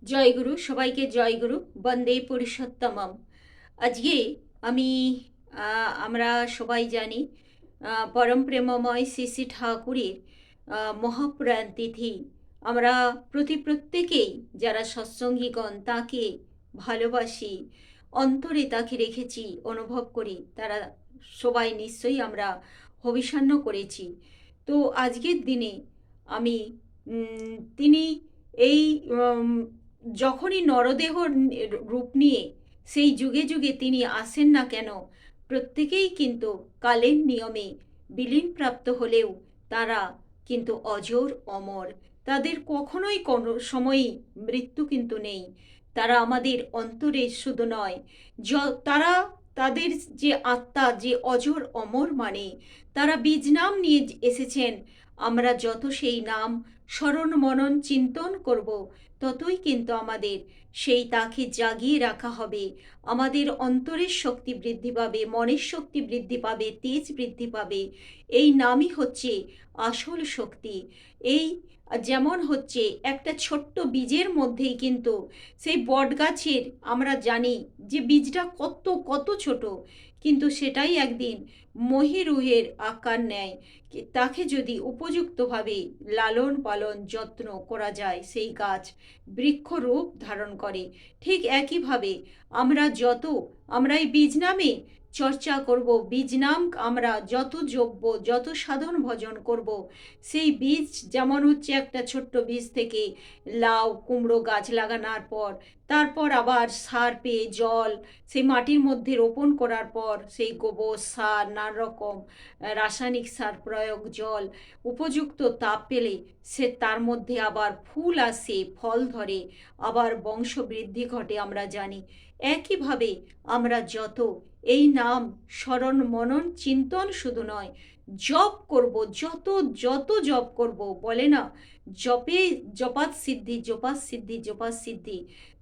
জয়গুরু, সবাইকে জয়গুরু, বন্দে পুরুষোত্তমম। আজকে আমি আমরা সবাই জানি পরম প্রেমময় শ্রী শ্রী ঠাকুরের মহাপ্রয়াণ তিথি। আমরা প্রত্যেকেই যারা সৎসঙ্গীগণ তাকে ভালোবাসি, অন্তরে তাকে রেখেছি, অনুভব করি, তারা সবাই নিশ্চয়ই আমরা হবিষান্ন করেছি। তো আজকের দিনে আমি তিনি এই যখনই নরদেহ রূপ নিয়ে সেই যুগে যুগে তিনি আসেন না কেন, প্রত্যেকেই কিন্তু কালের নিয়মে বিলীনপ্রাপ্ত হলেও তারা কিন্তু অজর অমর। তাদের কখনোই কোনো সময়ই মৃত্যু কিন্তু নেই। তারা আমাদের অন্তরে শুধু নয়, তারা তাদের যে আত্মা যে অজর অমর, মানে তারা বীজ নাম নিয়ে এসেছেন। আমরা যত সেই নাম স্মরণ মনন চিন্তন করব, ততই কিন্তু আমাদের সেই তাকে জাগিয়ে রাখা হবে। আমাদের অন্তরের শক্তি বৃদ্ধি পাবে, মনের শক্তি বৃদ্ধি পাবে, তেজ বৃদ্ধি পাবে। এই নামই হচ্ছে আসল শক্তি। এই যেমন হচ্ছে একটা ছোট্ট বীজের মধ্যেই কিন্তু সেই বট গাছের আমরা জানি যে বীজটা কত কত ছোট, কিন্তু সেটাই একদিন মহিরুহের আকার নেয়। তাকে যদি উপযুক্তভাবে লালন পালন যত্ন করা যায়, সেই গাছ বৃক্ষরূপ ধারণ করে। ঠিক একইভাবে আমরা এই বীজ নামে চর্চা করব, বীজ নাম আমরা যত জপব, যত সাধন ভজন করব, সেই বীজ যেমন হচ্ছে একটা ছোট্ট বীজ থেকে লাউ কুমড়ো গাছ লাগানোর পর, তারপর আবার সার পেয়ে জল সেই মাটির মধ্যে রোপণ করার পর সেই গোবর সার নানা রকম রাসায়নিক সার প্রয়োগ, জল, উপযুক্ত তাপ পেলে সে তার মধ্যে আবার ফুল আসে, ফল ধরে, আবার বংশ বৃদ্ধি ঘটে, আমরা জানি। একইভাবে আমরা যত এই নাম স্মরণ মনন চিন্তন শুধু নয়, জপ করব, যত যত জপ করব, বলে না জপে জপাত সিদ্ধি, জপাত সিদ্ধি, জপাত সিদ্ধি।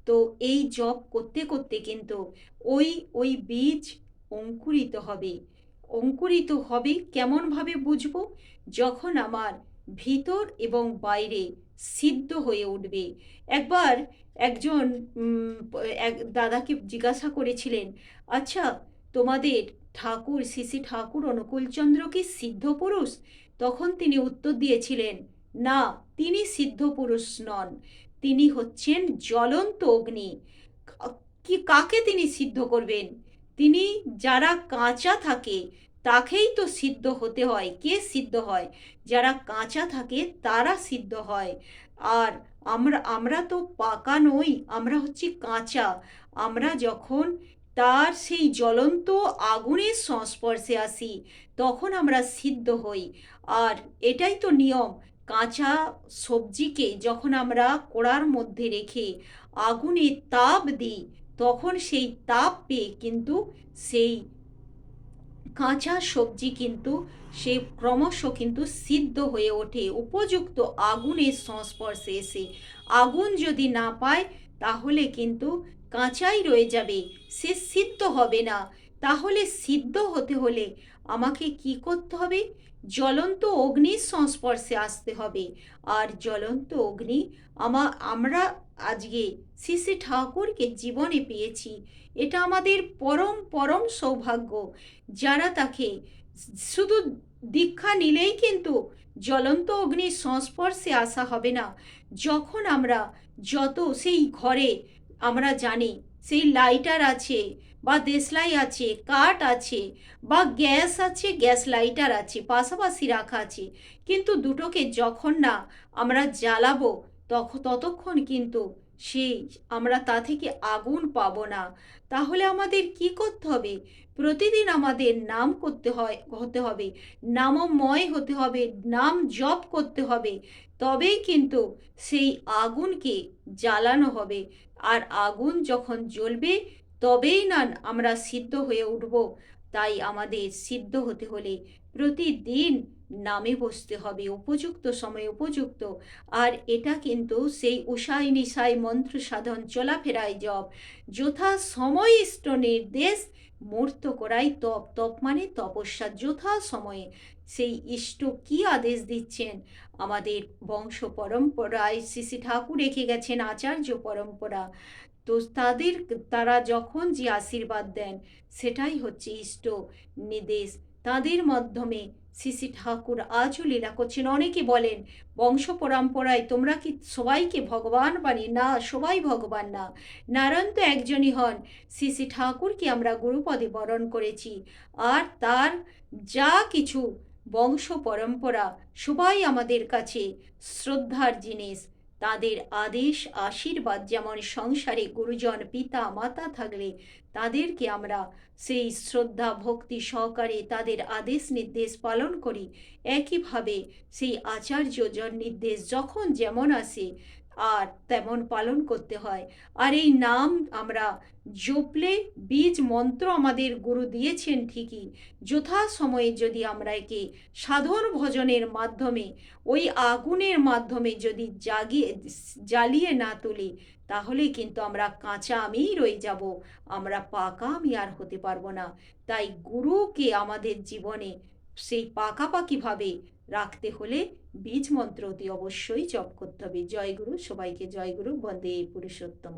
তো এই জপ করতে করতে কিন্তু ওই ওই বীজ অঙ্কুরিত হবে। অঙ্কুরিত হবে কেমনভাবে বুঝবো? যখন আমার ভিতর এবং বাইরে সিদ্ধ হয়ে উঠবে। একবার একজন এক দাদাকে জিজ্ঞাসা করেছিলেন, আচ্ছা, তোমাদের ঠাকুর শ্রী শ্রী ঠাকুর অনুকূলচন্দ্র কি সিদ্ধ পুরুষ? তখন তিনি উত্তর দিয়েছিলেন, না, তিনি সিদ্ধ পুরুষ নন, তিনি হচ্ছেন জ্বলন্ত অগ্নি। কি কাকে তিনি সিদ্ধ করবেন? তিনি যারা কাঁচা থাকে তাকেই তো সিদ্ধ হতে হয়। কে সিদ্ধ হয়? যারা কাঁচা থাকে তারা সিদ্ধ হয়। আর আমরা আমরা তো পাকা নই, আমরা হচ্ছি কাঁচা। আমরা যখন তার সেই জ্বলন্ত আগুনের সংস্পর্শে আসি, তখন আমরা সিদ্ধ হই। আর এটাই তো নিয়ম। কাঁচা সবজিকে যখন আমরা কড়ার মধ্যে রেখে আগুনে তাপ দিই, তখন সেই তাপ পেয়ে কিন্তু সেই কাঁচা সবজি কিন্তু সে ক্রমশ কিন্তু সিদ্ধ হয়ে ওঠে উপযুক্ত আগুনের সংস্পর্শে এসে। আগুন যদি না পায়, তাহলে কিন্তু কাঁচাই রয়ে যাবে, সে সিদ্ধ হবে না। তাহলে সিদ্ধ হতে হলে আমাকে কি করতে হবে? জ্বলন্ত অগ্নির সংস্পর্শে আসতে হবে। আর জ্বলন্ত অগ্নি আমরা আজকে শ্রী শ্রী ঠাকুরকে জীবনে পেয়েছি। এটা আমাদের পরম পরম সৌভাগ্য। যারা তাকে শুধু দীক্ষা নিলেই কিন্তু জ্বলন্ত অগ্নির সংস্পর্শে আসা হবে না। যখন আমরা যত সেই ঘরে আমরা জানি সেই লাইটার আছে বা দেশলাই আছে, কাঠ আছে বা গ্যাস আছে, গ্যাস লাইটার আছে, পাশাপাশি রাখা আছে, কিন্তু দুটোকে যখন না আমরা জ্বালাবো, ততক্ষণ কিন্তু সেই আমরা তা থেকে আগুন পাবো না। তাহলে আমাদের কি করতে হবে? প্রতিদিন আমাদের নাম হতে হবে, নামময় হতে হবে, নাম জপ করতে হবে। তবেই কিন্তু সেই আগুনকে জ্বালানো হবে। আর আগুন যখন জ্বলবে, তবেই না আমরা সিদ্ধ হয়ে উঠব। তাই আমাদের সিদ্ধ হতে হলে প্রতিদিন নামে বসতে হবে উপযুক্ত সময়ে উপযুক্ত। আর এটা কিন্তু সেই উষায় নিশায় মন্ত্র সাধন চলাফেরায় জপ, যথা সময় ইষ্ট নির্দেশ মূর্ত করাই তপ। তপ মানে তপস্যা। যথা সময়ে সেই ইষ্ট কি আদেশ দিচ্ছেন, আমাদের বংশ পরম্পরায় শ্রী শ্রী ঠাকুর রেখে গেছেন আচার্য পরম্পরা। তো তারা যখন যে আশীর্বাদ দেন সেটাই হচ্ছে ইষ্ট নির্দেশ। তাদের মাধ্যমে শ্রী শ্রী ঠাকুর আজও লীলা করছেন। অনেকে বলেন বংশ পরম্পরায় তোমরা কি সবাইকে ভগবান বানি? না, সবাই ভগবান না। নারায়ণ তো একজনই হন। শ্রী শ্রী ঠাকুরকে আমরা গুরুপদে বরণ করেছি। আর তার যা কিছু বংশ পরম্পরা সবাই আমাদের কাছে শ্রদ্ধার জিনিস। তাদের আদেশ আশীর্বাদ, যেমন সংসারে গুরুজন পিতা মাতা থাকলে তাদেরকে আমরা সেই শ্রদ্ধা ভক্তি সহকারে তাদের আদেশ নির্দেশ পালন করি, একইভাবে সেই আচার্যজন নির্দেশ যখন যেমন আসে আর তেমন পালন করতে হয়। আর এই নাম আমরা জপলে, বীজ মন্ত্র আমাদের গুরু দিয়েছেন ঠিকই, যথা সময়ে যদি আমরা একে সাধন ভজনের মাধ্যমে ওই আগুনের মাধ্যমে যদি জ্বালিয়ে না তুলি, তাহলে কিন্তু আমরা কাঁচা আমিই রয়ে যাব, আমরা পাকা আমি আর হতে পারবো না। তাই গুরুকে আমাদের জীবনে সেই পাকাপাকিভাবে রাখতে হলে বীজ মন্ত্র অতি অবশ্যই জপ করতে হবে। জয় গুরু, সবাইকে জয় গুরু, বন্দে পুরুষোত্তম।